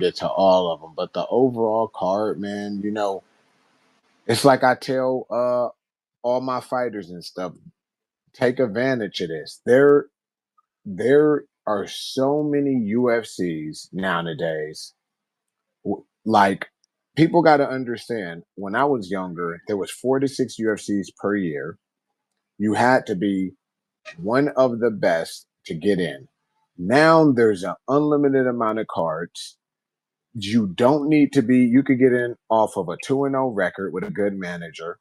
get to all of them. But the overall card, man, it's like I tell all my fighters and stuff, take advantage of this. There are so many UFCs nowadays. Like, people got to understand, when I was younger, there was 4 to 6 UFCs per year. You had to be one of the best to get in. Now there's an unlimited amount of cards. You don't need to be, you could get in off of a 2-0 record with a good manager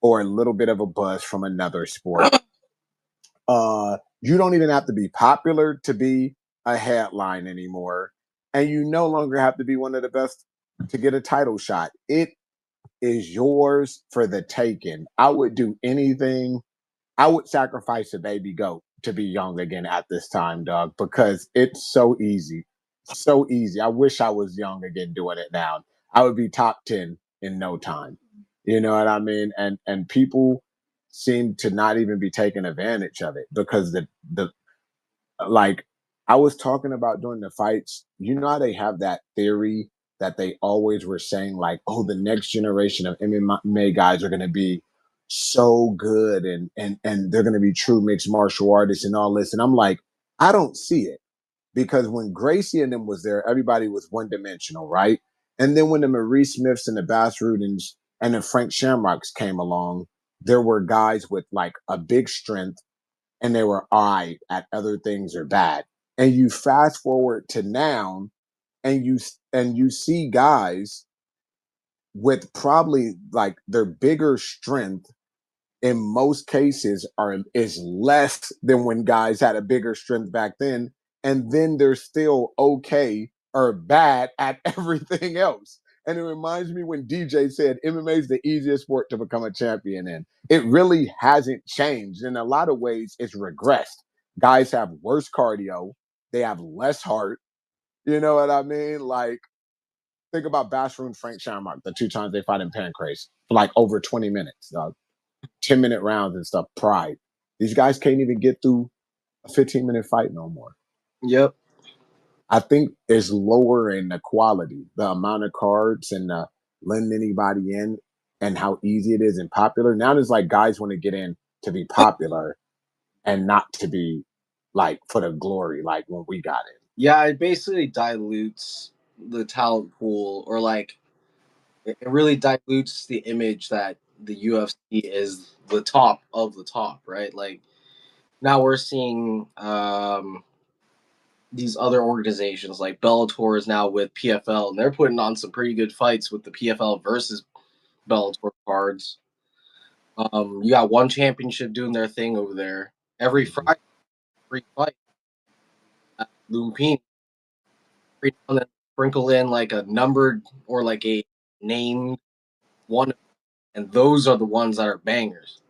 or a little bit of a buzz from another sport. You don't even have to be popular to be a headline anymore. And you no longer have to be one of the best to get a title shot. It is yours for the taking. I would do anything. I would sacrifice a baby goat to be young again at this time, dog, because it's so easy. So easy. I wish I was young again doing it now. I would be top 10 in no time. You know what I mean? And people seem to not even be taking advantage of it because the like I was talking about during the fights, you know how they have that theory that they always were saying, like, oh, the next generation of MMA guys are gonna be so good and they're gonna be true mixed martial artists and all this. And I'm like, I don't see it. Because when Gracie and them was there, everybody was one dimensional, right? And then when the Marie Smiths and the Bass Rudins and the Frank Shamrocks came along, there were guys with like a big strength and they were all right at other things or bad. And you fast forward to now, and you see guys with probably like their bigger strength in most cases is less than when guys had a bigger strength back then, and then they're still okay or bad at everything else. And it reminds me when DJ said MMA is the easiest sport to become a champion in. It really hasn't changed. In a lot of ways, it's regressed. Guys have worse cardio, they have less heart. You know what I mean? Like, think about Bassroom and Frank Shamrock, the 2 times they fought in Pancrase for like over 20 minutes. 10-minute rounds and stuff. Pride. These guys can't even get through a 15-minute fight no more. Yep. I think it's lowering the quality, the amount of cards and letting anybody in and how easy it is and popular. Now it's like guys want to get in to be popular and not to be like for the glory, like when we got in. Yeah, it basically dilutes the talent pool, or like it really dilutes the image that the UFC is the top of the top, right? Like now we're seeing these other organizations like Bellator is now with PFL, and they're putting on some pretty good fights with the PFL versus Bellator cards. You got One Championship doing their thing over there every Friday, free fight. Lumpini, and then sprinkle in like a numbered or like a named one, and those are the ones that are bangers.